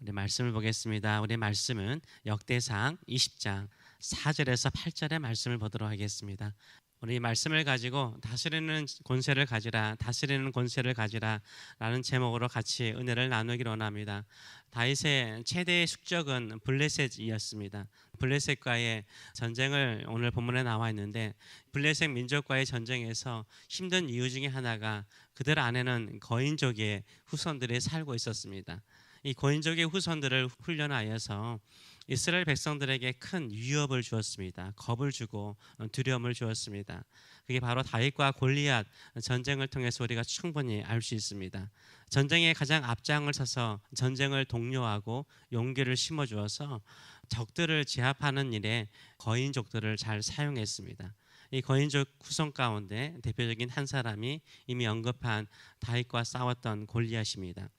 우리 말씀을 보겠습니다. 우리 말씀은 역대상 20장 4절에서 8절의 말씀을 보도록 하겠습니다. 우리 말씀을 가지고 다스리는 권세를 가지라, 다스리는 권세를 가지라 라는 제목으로 같이 은혜를 나누기를 원합니다. 다윗의 최대의 숙적은 블레셋이었습니다. 블레셋과의 전쟁을 오늘 본문에 나와 있는데, 블레셋 민족과의 전쟁에서 힘든 이유 중에 하나가 그들 안에는 거인족의 후손들이 살고 있었습니다. 이 거인족의 후손들을 훈련하여서 이스라엘 백성들에게 큰 위협을 주었습니다. 겁을 주고 두려움을 주었습니다. 그게 바로 다윗과 골리앗 전쟁을 통해서 우리가 충분히 알 수 있습니다. 전쟁의 가장 앞장을 서서 전쟁을 독려하고 용기를 심어주어서 적들을 제압하는 일에 거인족들을 잘 사용했습니다. 이 거인족 후손 가운데 대표적인 한 사람이 이미 언급한 다윗과 싸웠던 골리앗입니다.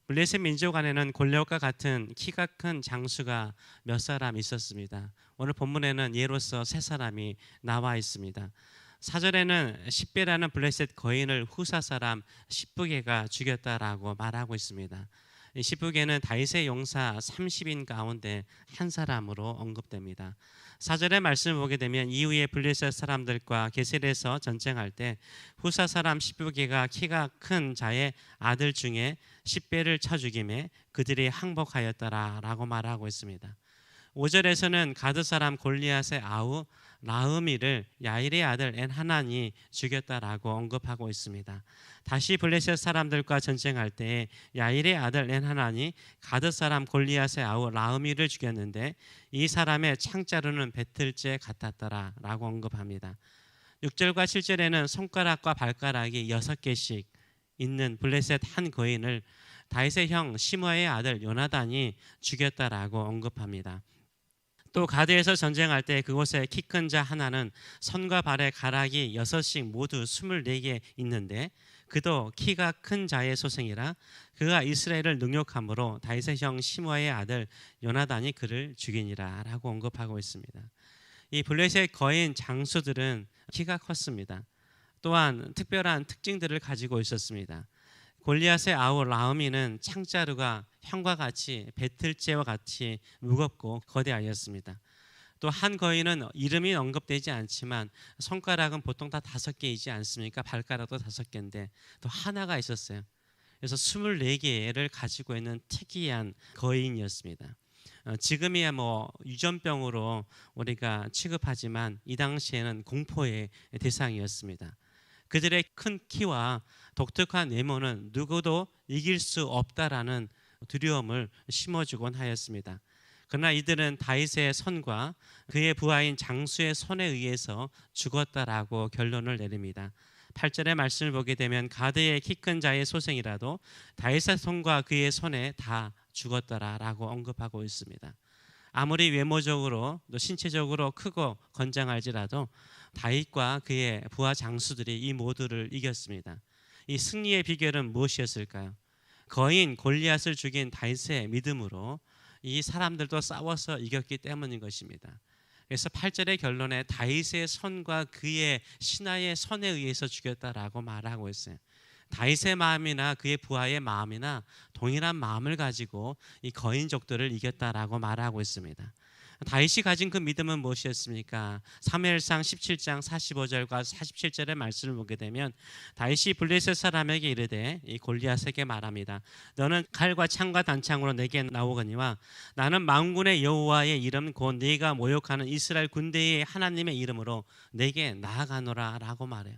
블레셋 민족 안에는 골리앗과 같은 키가 큰 장수가 몇 사람 있었습니다. 오늘 본문에는 예로서 세 사람이 나와 있습니다. 4절에는 십배라는 블레셋 거인을 후사 사람 십부개가 죽였다라고 말하고 있습니다. 이 십부개는 다윗의 용사 30인 가운데 한 사람으로 언급됩니다. 4절의 말씀을 보게 되면 이후에 블레셋 사람들과 게셀에서 전쟁할 때 후사 사람 십부개가 키가 큰 자의 아들 중에 십배를 쳐 죽임에 그들이 항복하였더라라고 말하고 있습니다. 5절에서는 가드 사람 골리앗의 아우 라흐미를 야일의 아들 엔하난이 죽였다라고 언급하고 있습니다. 다시 블레셋 사람들과 전쟁할 때 야일의 아들 엔하난이 가드 사람 골리앗의 아우 라흐미를 죽였는데 이 사람의 창자루는 배틀째 같았더라라고 언급합니다. 6절과 7절에는 손가락과 발가락이 6개씩 있는 블레셋 한 거인을 다윗의 형 시므아의 아들 요나단이 죽였다라고 언급합니다. 또 가드에서 전쟁할 때 그곳에 키 큰 자 하나는 손과 발의 가락이 6씩 모두 24개 있는데 그도 키가 큰 자의 소생이라 그가 이스라엘을 능욕함으로 다윗의 형 시므아의 아들 요나단이 그를 죽이니라 라고 언급하고 있습니다. 이 블레셋 거인 장수들은 키가 컸습니다. 또한 특별한 특징들을 가지고 있었습니다. 골리앗의 아우 라흐미는 창자루가 형과 같이 배틀째와 같이 무겁고 거대하였습니다. 또 한 거인은 이름이 언급되지 않지만 손가락은 보통 다 5개이지 않습니까? 발가락도 5개인데 또 하나가 있었어요. 그래서 24개를 가지고 있는 특이한 거인이었습니다. 지금이야 유전병으로 우리가 취급하지만 이 당시에는 공포의 대상이었습니다. 그들의 큰 키와 독특한 외모는 누구도 이길 수 없다라는 두려움을 심어주곤 하였습니다. 그러나 이들은 다윗의 손과 그의 부하인 장수의 손에 의해서 죽었다라고 결론을 내립니다. 8절의 말씀을 보게 되면 가드의 키 큰 자의 소생이라도 다윗의 손과 그의 손에 다 죽었더라라고 언급하고 있습니다. 아무리 외모적으로 또 신체적으로 크고 건장할지라도 다윗과 그의 부하 장수들이 이 모두를 이겼습니다. 이 승리의 비결은 무엇이었을까요? 거인 골리앗을 죽인 다윗의 믿음으로 이 사람들도 싸워서 이겼기 때문인 것입니다. 그래서 8절의 결론에 다윗의 손과 그의 신하의 손에 의해서 죽였다라고 말하고 있어요. 다윗의 마음이나 그의 부하의 마음이나 동일한 마음을 가지고 이 거인족들을 이겼다라고 말하고 있습니다. 다윗이 가진 그 믿음은 무엇이었습니까? 사무엘상 17장 45절과 47절의 말씀을 보게 되면 다윗이 블레셋 사람에게 이르되 이 골리앗에게 말합니다. 너는 칼과 창과 단창으로 내게 나오거니와 나는 만군의 여호와의 이름 곧 네가 모욕하는 이스라엘 군대의 하나님의 이름으로 내게 나아가노라 라고 말해요.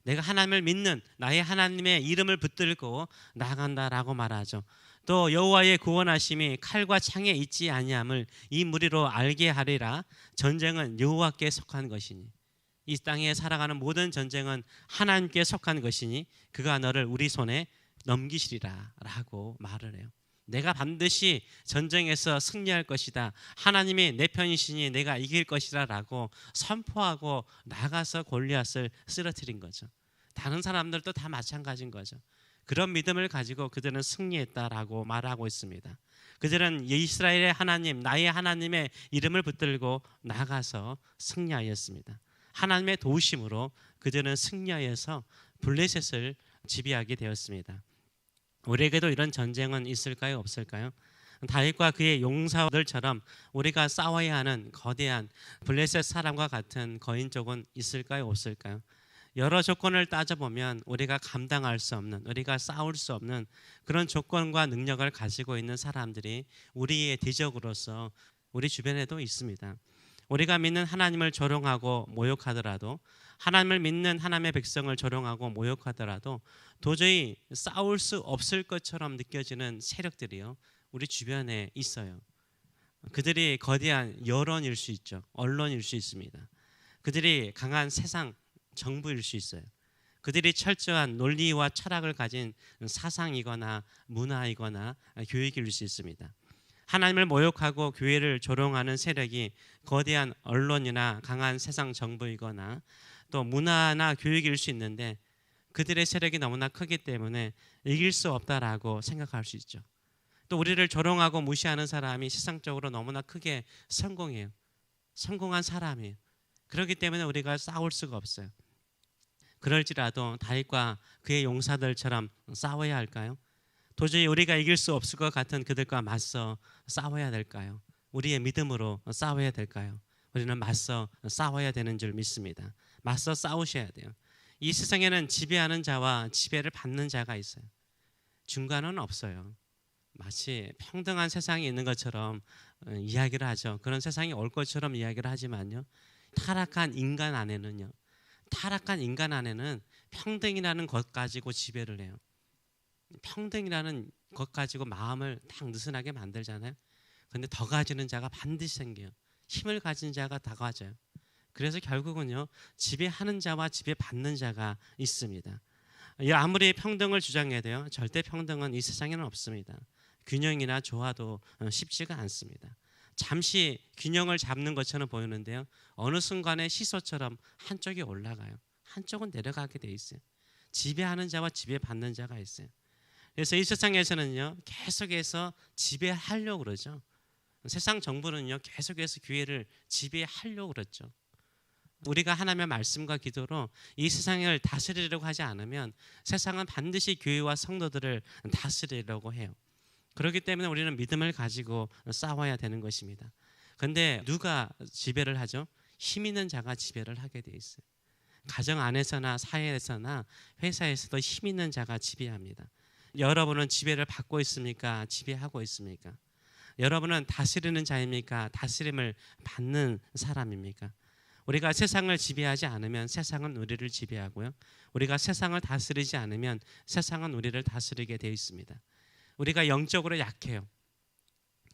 내가 하나님을 믿는 나의 하나님의 이름을 붙들고 나아간다라고 말하죠. 또 여호와의 구원하심이 칼과 창에 있지 아니함을 이 무리로 알게 하리라. 전쟁은 여호와께 속한 것이니 이 땅에 살아가는 모든 전쟁은 하나님께 속한 것이니 그가 너를 우리 손에 넘기시리라 라고 말을 해요. 내가 반드시 전쟁에서 승리할 것이다. 하나님이 내 편이시니 내가 이길 것이라 라고 선포하고 나가서 골리앗을 쓰러뜨린 거죠. 다른 사람들도 다 마찬가지인 거죠. 그런 믿음을 가지고 그들은 승리했다라고 말하고 있습니다. 그들은 이스라엘의 하나님, 나의 하나님의 이름을 붙들고 나가서 승리하였습니다. 하나님의 도우심으로 그들은 승리하여서 블레셋을 지배하게 되었습니다. 우리에게도 이런 전쟁은 있을까요? 없을까요? 다윗과 그의 용사들처럼 우리가 싸워야 하는 거대한 블레셋 사람과 같은 거인족은 있을까요, 없을까요? 여러 조건을 따져보면 우리가 감당할 수 없는, 우리가 싸울 수 없는 그런 조건과 능력을 가지고 있는 사람들이 우리의 대적으로서 우리 주변에도 있습니다. 우리가 믿는 하나님을 조롱하고 모욕하더라도, 하나님을 믿는 하나님의 백성을 조롱하고 모욕하더라도 도저히 싸울 수 없을 것처럼 느껴지는 세력들이요, 우리 주변에 있어요. 그들이 거대한 여론일 수 있죠. 언론일 수 있습니다. 그들이 강한 세상 정부일 수 있어요. 그들이 철저한 논리와 철학을 가진 사상이거나 문화이거나 교육일 수 있습니다. 하나님을 모욕하고 교회를 조롱하는 세력이 거대한 언론이나 강한 세상 정부이거나 또 문화나 교육일 수 있는데, 그들의 세력이 너무나 크기 때문에 이길 수 없다라고 생각할 수 있죠. 또 우리를 조롱하고 무시하는 사람이 세상적으로 너무나 크게 성공해요. 성공한 사람이에요. 그렇기 때문에 우리가 싸울 수가 없어요. 그럴지라도 다윗과 그의 용사들처럼 싸워야 할까요? 도저히 우리가 이길 수 없을 것 같은 그들과 맞서 싸워야 될까요? 우리의 믿음으로 싸워야 될까요? 우리는 맞서 싸워야 되는 줄 믿습니다. 맞서 싸우셔야 돼요. 이 세상에는 지배하는 자와 지배를 받는 자가 있어요. 중간은 없어요. 마치 평등한 세상이 있는 것처럼 이야기를 하죠. 그런 세상이 올 것처럼 이야기를 하지만요, 타락한 인간 안에는 평등이라는 것 가지고 지배를 해요. 평등이라는 것 가지고 마음을 딱 느슨하게 만들잖아요. 그런데 더 가지는 자가 반드시 생겨요. 힘을 가진 자가 더 가져요. 그래서 결국은요, 지배하는 자와 지배받는 자가 있습니다. 아무리 평등을 주장해도요, 절대 평등은 이 세상에는 없습니다. 균형이나 조화도 쉽지가 않습니다. 잠시 균형을 잡는 것처럼 보이는데요, 어느 순간에 시소처럼 한쪽이 올라가요. 한쪽은 내려가게 돼 있어요. 지배하는 자와 지배받는 자가 있어요. 그래서 이 세상에서는요, 계속해서 지배하려고 그러죠. 세상 정부는요, 계속해서 교회를 지배하려고 그랬죠. 우리가 하나님의 말씀과 기도로 이 세상을 다스리려고 하지 않으면 세상은 반드시 교회와 성도들을 다스리려고 해요. 그렇기 때문에 우리는 믿음을 가지고 싸워야 되는 것입니다. 그런데 누가 지배를 하죠? 힘 있는 자가 지배를 하게 돼 있어요. 가정 안에서나 사회에서나 회사에서도 힘 있는 자가 지배합니다. 여러분은 지배를 받고 있습니까? 지배하고 있습니까? 여러분은 다스리는 자입니까? 다스림을 받는 사람입니까? 우리가 세상을 지배하지 않으면 세상은 우리를 지배하고요, 우리가 세상을 다스리지 않으면 세상은 우리를 다스리게 되어 있습니다. 우리가 영적으로 약해요.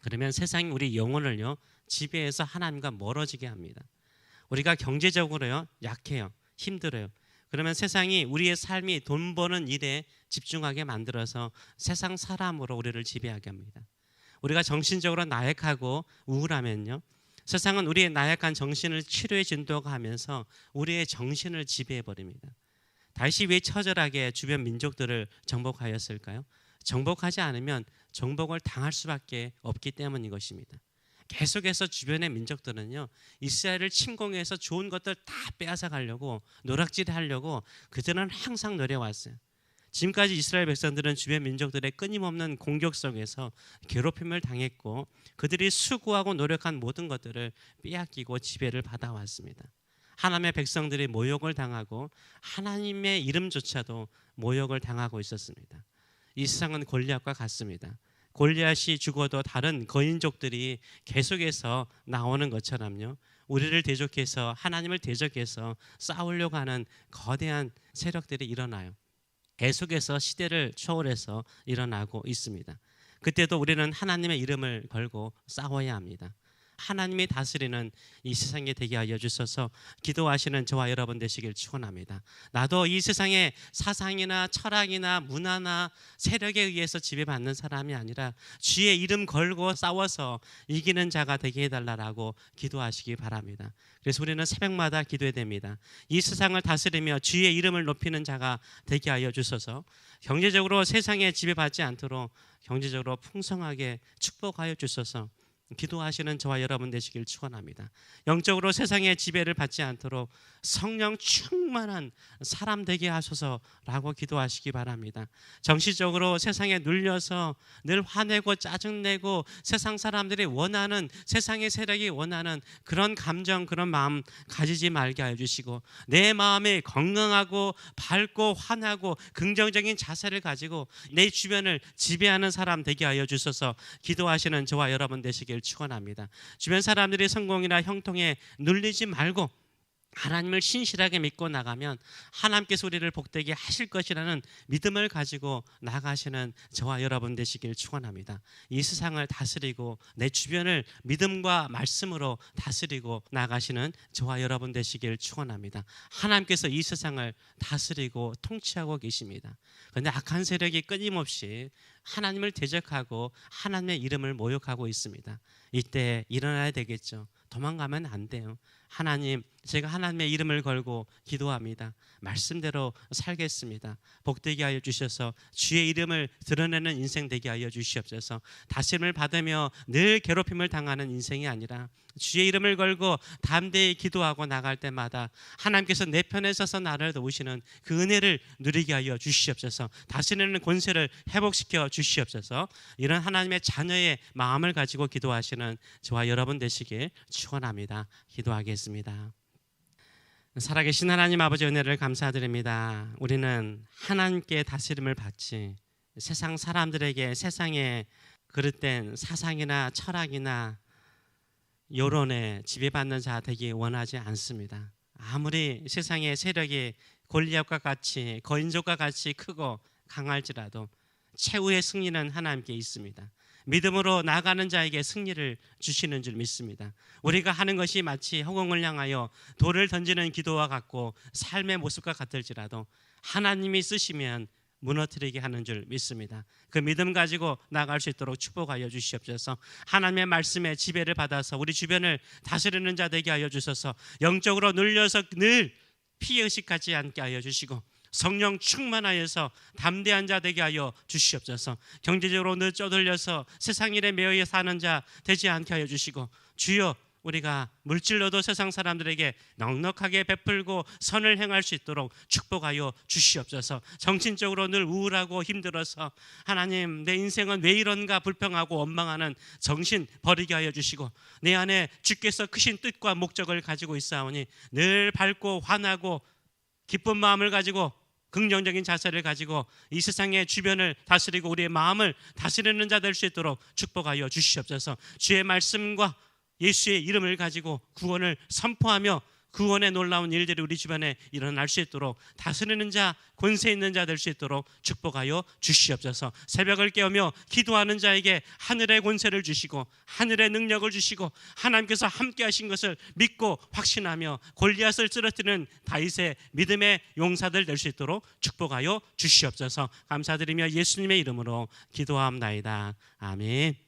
그러면 세상이 우리 영혼을요, 지배해서 하나님과 멀어지게 합니다. 우리가 경제적으로요, 약해요. 힘들어요. 그러면 세상이 우리의 삶이 돈 버는 일에 집중하게 만들어서 세상 사람으로 우리를 지배하게 합니다. 우리가 정신적으로 나약하고 우울하면요, 세상은 우리의 나약한 정신을 치료해 준다고 하면서 우리의 정신을 지배해 버립니다. 다윗이 왜 처절하게 주변 민족들을 정복하였을까요? 정복하지 않으면 정복을 당할 수밖에 없기 때문인 것입니다. 계속해서 주변의 민족들은요, 이스라엘을 침공해서 좋은 것들 다 빼앗아 가려고 노략질하려고 그들은 항상 노려왔어요. 지금까지 이스라엘 백성들은 주변 민족들의 끊임없는 공격 속에서 괴롭힘을 당했고, 그들이 수고하고 노력한 모든 것들을 빼앗기고 지배를 받아왔습니다. 하나님의 백성들이 모욕을 당하고 하나님의 이름조차도 모욕을 당하고 있었습니다. 이 세상은 골리앗과 같습니다. 골리앗이 죽어도 다른 거인족들이 계속해서 나오는 것처럼요, 우리를 대적해서 하나님을 대적해서 싸우려고 하는 거대한 세력들이 일어나요. 계속해서 시대를 초월해서 일어나고 있습니다. 그때도 우리는 하나님의 이름을 걸고 싸워야 합니다. 하나님이 다스리는 이 세상에 되게 하여 주셔서 기도하시는 저와 여러분 되시길 축원합니다. 나도 이 세상의 사상이나 철학이나 문화나 세력에 의해서 지배받는 사람이 아니라 주의 이름 걸고 싸워서 이기는 자가 되게 해달라고 기도하시기 바랍니다. 그래서 우리는 새벽마다 기도해야 됩니다. 이 세상을 다스리며 주의 이름을 높이는 자가 되게 하여 주셔서 경제적으로 세상에 지배받지 않도록 경제적으로 풍성하게 축복하여 주셔서 기도하시는 저와 여러분 되시길 축원합니다. 영적으로 세상의 지배를 받지 않도록 성령 충만한 사람 되게 하소서라고 기도하시기 바랍니다. 정치적으로 세상에 눌려서 늘 화내고 짜증내고 세상 사람들이 원하는, 세상의 세력이 원하는 그런 감정, 그런 마음 가지지 말게 하여 주시고, 내 마음이 건강하고 밝고 환하고 긍정적인 자세를 가지고 내 주변을 지배하는 사람 되게 하여 주셔서 기도하시는 저와 여러분 되시길 축원합니다. 주변 사람들이 성공이나 형통에 눌리지 말고 하나님을 신실하게 믿고 나가면 하나님께서 우리를 복되게 하실 것이라는 믿음을 가지고 나가시는 저와 여러분 되시길 축원합니다. 이 세상을 다스리고 내 주변을 믿음과 말씀으로 다스리고 나가시는 저와 여러분 되시길 축원합니다. 하나님께서 이 세상을 다스리고 통치하고 계십니다. 그런데 악한 세력이 끊임없이 하나님을 대적하고 하나님의 이름을 모욕하고 있습니다. 이때 일어나야 되겠죠. 도망가면 안 돼요. 하나님, 제가 하나님의 이름을 걸고 기도합니다. 말씀대로 살겠습니다. 복되게 하여 주셔서 주의 이름을 드러내는 인생 되게 하여 주시옵소서. 다짐을 받으며 늘 괴롭힘을 당하는 인생이 아니라 주의 이름을 걸고 담대히 기도하고 나갈 때마다 하나님께서 내 편에 서서 나를 도우시는 그 은혜를 누리게 하여 주시옵소서. 다스리는 권세를 회복시켜 주시옵소서. 이런 하나님의 자녀의 마음을 가지고 기도하시는 저와 여러분 되시길 축원합니다. 기도하겠습니다. 살아계신 하나님 아버지, 은혜를 감사드립니다. 우리는 하나님께 다스림을 받지 세상 사람들에게, 세상의 그릇된 사상이나 철학이나 여론에 지배받는 자 되기 원하지 않습니다. 아무리 세상의 세력이 골리앗과 같이, 거인족과 같이 크고 강할지라도 최후의 승리는 하나님께 있습니다. 믿음으로 나가는 자에게 승리를 주시는 줄 믿습니다. 우리가 하는 것이 마치 허공을 향하여 돌을 던지는 기도와 같고 삶의 모습과 같을지라도 하나님이 쓰시면 무너뜨리게 하는 줄 믿습니다. 그 믿음 가지고 나갈 수 있도록 축복하여 주시옵소서. 하나님의 말씀에 지배를 받아서 우리 주변을 다스리는 자 되게 하여 주셔서 영적으로 눌려서 늘 피의식하지 않게 하여 주시고 성령 충만하여서 담대한 자 되게 하여 주시옵소서. 경제적으로 늘 쪼들려서 세상 일에 매여 사는 자 되지 않게 하여 주시고, 주여, 우리가 물질로도 세상 사람들에게 넉넉하게 베풀고 선을 행할 수 있도록 축복하여 주시옵소서. 정신적으로 늘 우울하고 힘들어서 하나님, 내 인생은 왜 이런가 불평하고 원망하는 정신 버리게 하여 주시고, 내 안에 주께서 크신 뜻과 목적을 가지고 있사오니 늘 밝고 환하고 기쁜 마음을 가지고 긍정적인 자세를 가지고 이 세상의 주변을 다스리고 우리의 마음을 다스리는 자 될 수 있도록 축복하여 주시옵소서. 주의 말씀과 예수의 이름을 가지고 구원을 선포하며 구원의 놀라운 일들이 우리 주변에 일어날 수 있도록 다스리는 자, 권세 있는 자 될 수 있도록 축복하여 주시옵소서. 새벽을 깨우며 기도하는 자에게 하늘의 권세를 주시고 하늘의 능력을 주시고 하나님께서 함께 하신 것을 믿고 확신하며 골리앗을 쓰러뜨리는 다윗의 믿음의 용사들 될 수 있도록 축복하여 주시옵소서. 감사드리며 예수님의 이름으로 기도하옵나이다. 아멘.